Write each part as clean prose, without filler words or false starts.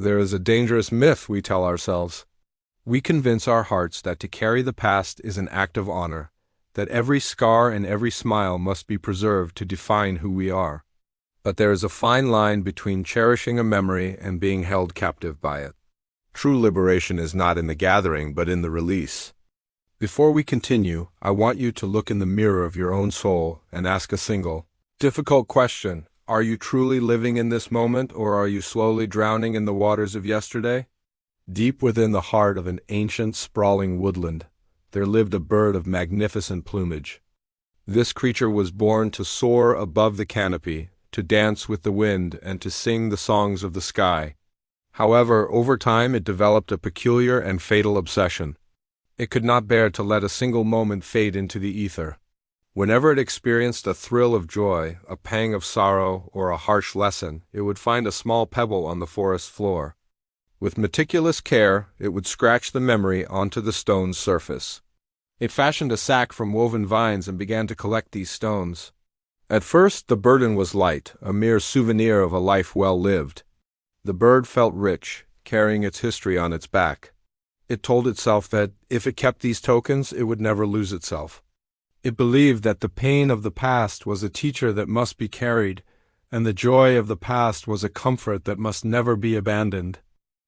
There is a dangerous myth we tell ourselves. We convince our hearts that to carry the past is an act of honor, that every scar and every smile must be preserved to define who we are. But there is a fine line between cherishing a memory and being held captive by it. True liberation is not in the gathering, but in the release. Before we continue, I want you to look in the mirror of your own soul and ask a single, difficult question. Are you truly living in this moment, or are you slowly drowning in the waters of yesterday? Deep within the heart of an ancient, sprawling woodland, there lived a bird of magnificent plumage. This creature was born to soar above the canopy, to dance with the wind, and to sing the songs of the sky. However, over time it developed a peculiar and fatal obsession. It could not bear to let a single moment fade into the ether. Whenever it experienced a thrill of joy, a pang of sorrow, or a harsh lesson, it would find a small pebble on the forest floor. With meticulous care, it would scratch the memory onto the stone's surface. It fashioned a sack from woven vines and began to collect these stones. At first, the burden was light, a mere souvenir of a life well lived. The bird felt rich, carrying its history on its back. It told itself that, if it kept these tokens, it would never lose itself. It believed that the pain of the past was a teacher that must be carried, and the joy of the past was a comfort that must never be abandoned.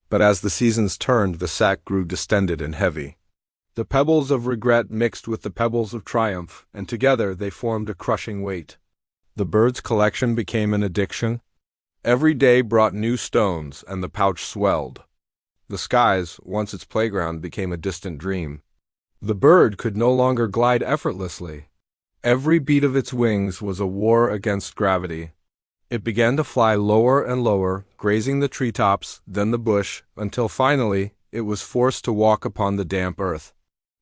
But as the seasons turned, the sack grew distended and heavy. The pebbles of regret mixed with the pebbles of triumph, and together they formed a crushing weight. The bird's collection became an addiction. Every day brought new stones, and the pouch swelled. The skies, once its playground, became a distant dream. The bird could no longer glide effortlessly. Every beat of its wings was a war against gravity. It began to fly lower and lower, grazing the treetops, then the bush, until finally it was forced to walk upon the damp earth.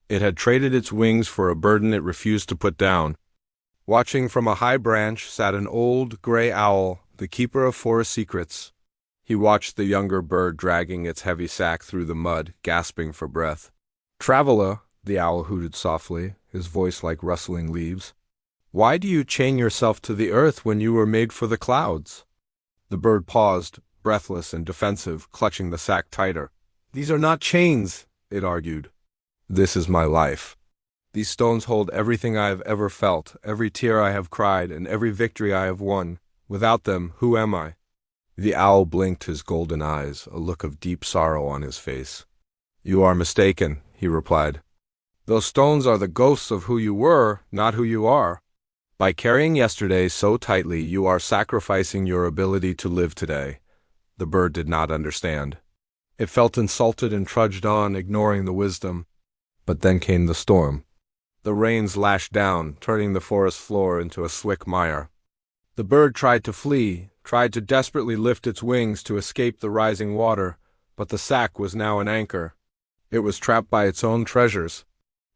It had traded its wings for a burden it refused to put down. Watching from a high branch sat an old gray owl, the keeper of forest secrets. He watched the younger bird dragging its heavy sack through the mud, gasping for breath. "Traveler," the owl hooted softly, his voice like rustling leaves, "why do you chain yourself to the earth when you were made for the clouds?" The bird paused, breathless and defensive, clutching the sack tighter. "These are not chains," it argued. "This is my life. These stones hold everything I have ever felt, every tear I have cried, and every victory I have won. Without them, who am I?" The owl blinked his golden eyes, a look of deep sorrow on his face. "You are mistaken," he replied. "Those stones are the ghosts of who you were, not who you are. By carrying yesterday so tightly, you are sacrificing your ability to live today." The bird did not understand. It felt insulted and trudged on, ignoring the wisdom. But then came the storm. The rains lashed down, turning the forest floor into a slick mire. The bird tried to flee, tried to desperately lift its wings to escape the rising water, but the sack was now an anchor. It was trapped by its own treasures.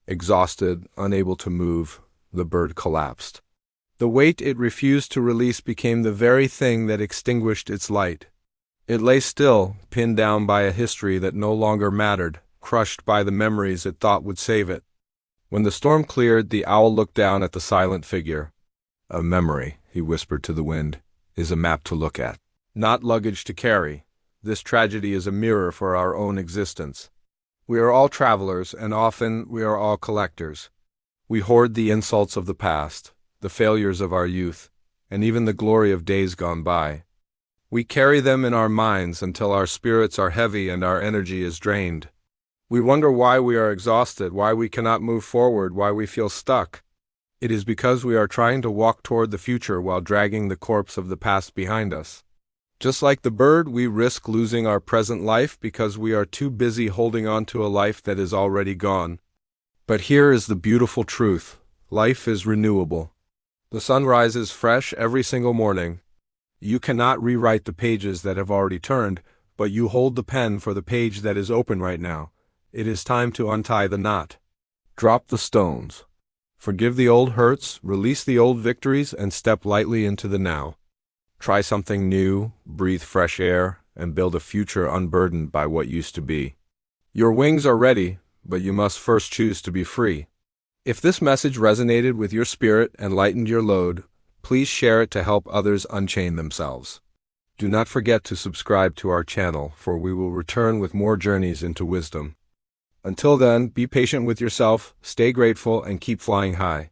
Exhausted, unable to move, the bird collapsed. The weight it refused to release became the very thing that extinguished its light. It lay still, pinned down by a history that no longer mattered, crushed by the memories it thought would save it. When the storm cleared, the owl looked down at the silent figure. "A memory," he whispered to the wind, "is a map to look at, not luggage to carry. This tragedy is a mirror for our own existence. We are all travelers, and often we are all collectors. We hoard the insults of the past, the failures of our youth, and even the glory of days gone by. We carry them in our minds until our spirits are heavy and our energy is drained. We wonder why we are exhausted, why we cannot move forward, why we feel stuck. It is because we are trying to walk toward the future while dragging the corpse of the past behind us. Just like the bird, we risk losing our present life because we are too busy holding on to a life that is already gone. But here is the beautiful truth. Life is renewable. The sun rises fresh every single morning. You cannot rewrite the pages that have already turned, but you hold the pen for the page that is open right now. It is time to untie the knot. Drop the stones. Forgive the old hurts, release the old victories, and step lightly into the now. Try something new, breathe fresh air, and build a future unburdened by what used to be. Your wings are ready, but you must first choose to be free. If this message resonated with your spirit and lightened your load, please share it to help others unchain themselves. Do not forget to subscribe to our channel, for we will return with more journeys into wisdom. Until then, be patient with yourself, stay grateful, and keep flying high.